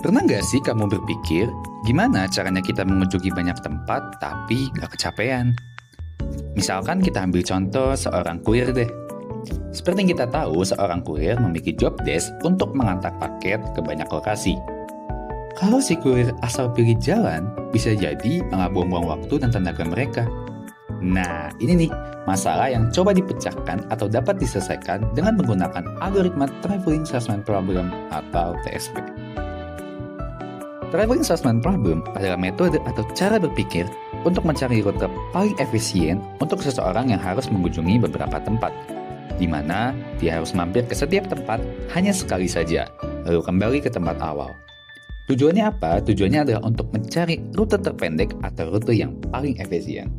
Pernah nggak sih kamu berpikir, gimana caranya kita mengunjungi banyak tempat tapi nggak kecapean? Misalkan kita ambil contoh seorang kurir deh. Seperti yang kita tahu, seorang kurir memiliki job desk untuk mengantar paket ke banyak lokasi. Kalau si kurir asal pilih jalan, bisa jadi malah buang-buang waktu dan tenaga mereka. Nah, ini nih, masalah yang coba dipecahkan atau dapat diselesaikan dengan menggunakan algoritma Traveling Salesman Problem atau TSP. Traveling Salesman Problem adalah metode atau cara berpikir untuk mencari rute paling efisien untuk seseorang yang harus mengunjungi beberapa tempat, di mana dia harus mampir ke setiap tempat hanya sekali saja, lalu kembali ke tempat awal. Tujuannya apa? Tujuannya adalah untuk mencari rute terpendek atau rute yang paling efisien.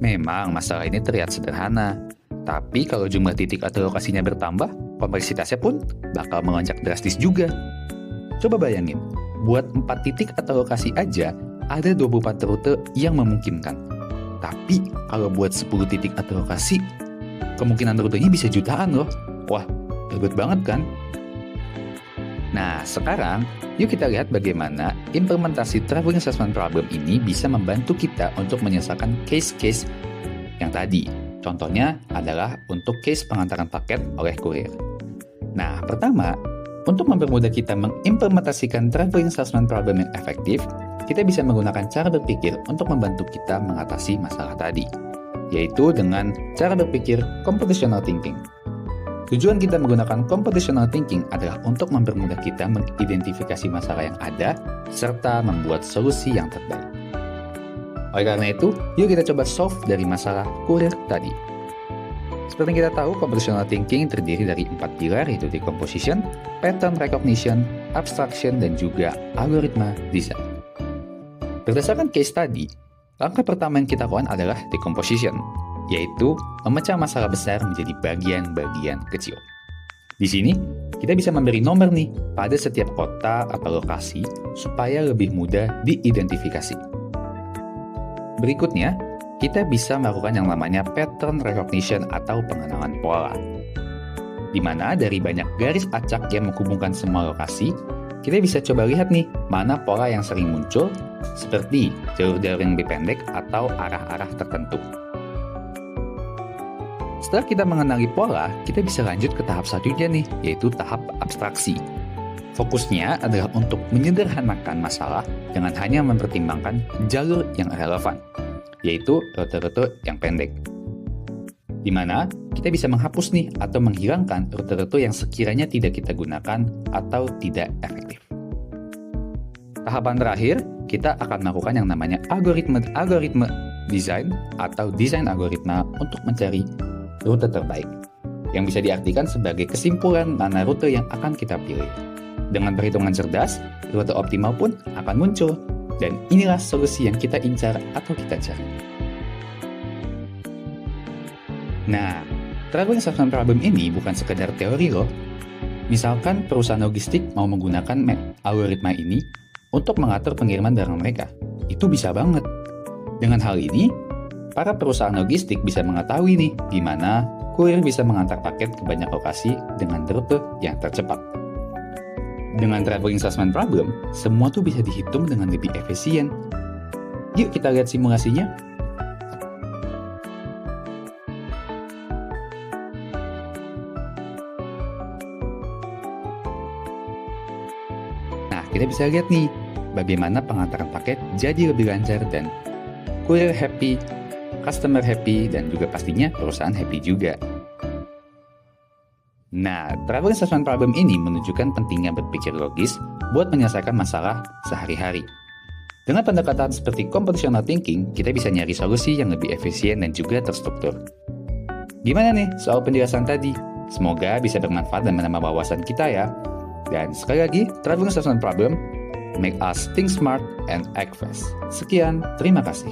Memang masalah ini terlihat sederhana, tapi kalau jumlah titik atau lokasinya bertambah, kompleksitasnya pun bakal melonjak drastis juga. Coba bayangin, buat 4 titik atau lokasi aja, ada 24 rute yang memungkinkan. Tapi kalau buat 10 titik atau lokasi, kemungkinan rutenya bisa jutaan loh. Wah, ribet banget kan? Nah, sekarang yuk kita lihat bagaimana implementasi Traveling Salesman Problem ini bisa membantu kita untuk menyelesaikan case-case yang tadi. Contohnya adalah untuk case pengantaran paket oleh kurir. Nah, pertama, untuk mempermudah kita mengimplementasikan Traveling Salesman Problem yang efektif, kita bisa menggunakan cara berpikir untuk membantu kita mengatasi masalah tadi, yaitu dengan cara berpikir computational thinking. Tujuan kita menggunakan computational thinking adalah untuk mempermudah kita mengidentifikasi masalah yang ada, serta membuat solusi yang terbaik. Oleh karena itu, yuk kita coba solve dari masalah kurir tadi. Seperti yang kita tahu, computational thinking terdiri dari 4 pilar, yaitu decomposition, pattern recognition, abstraction, dan juga algoritma design. Berdasarkan case tadi, langkah pertama yang kita lakukan adalah decomposition, yaitu memecah masalah besar menjadi bagian-bagian kecil. Di sini, kita bisa memberi nomor nih pada setiap kota atau lokasi supaya lebih mudah diidentifikasi. Berikutnya, kita bisa melakukan yang namanya pattern recognition atau pengenalan pola. Di mana dari banyak garis acak yang menghubungkan semua lokasi, kita bisa coba lihat nih mana pola yang sering muncul, seperti jalur-jalur yang lebih pendek atau arah-arah tertentu. Setelah kita mengenali pola, kita bisa lanjut ke tahap selanjutnya nih, yaitu tahap abstraksi. Fokusnya adalah untuk menyederhanakan masalah dengan hanya mempertimbangkan jalur yang relevan, yaitu rute-rute yang pendek. Di mana kita bisa menghapus nih atau menghilangkan rute-rute yang sekiranya tidak kita gunakan atau tidak efektif. Tahapan terakhir, kita akan melakukan yang namanya algoritma design atau desain algoritma untuk mencari rute terbaik, yang bisa diartikan sebagai kesimpulan mana rute yang akan kita pilih. Dengan perhitungan cerdas, rute optimal pun akan muncul, dan inilah solusi yang kita incar atau kita cari. Nah, Traveling Salesman Problem ini bukan sekedar teori loh. Misalkan perusahaan logistik mau menggunakan algoritma ini untuk mengatur pengiriman barang mereka, itu bisa banget. Dengan hal ini, para perusahaan logistik bisa mengetahui nih gimana kurir bisa mengantar paket ke banyak lokasi dengan rute yang tercepat. Dengan Traveling Salesman Problem, semua tuh bisa dihitung dengan lebih efisien. Yuk kita lihat simulasinya. Nah, kita bisa lihat nih bagaimana pengantaran paket jadi lebih lancar dan kurir happy, customer happy, dan juga pastinya perusahaan happy juga. Nah, Traveling Salesman Problem ini menunjukkan pentingnya berpikir logis buat menyelesaikan masalah sehari-hari. Dengan pendekatan seperti computational thinking, kita bisa nyari solusi yang lebih efisien dan juga terstruktur. Gimana nih soal penjelasan tadi? Semoga bisa bermanfaat dan menambah wawasan kita ya. Dan sekali lagi, Traveling Salesman Problem make us think smart and act fast. Sekian, terima kasih.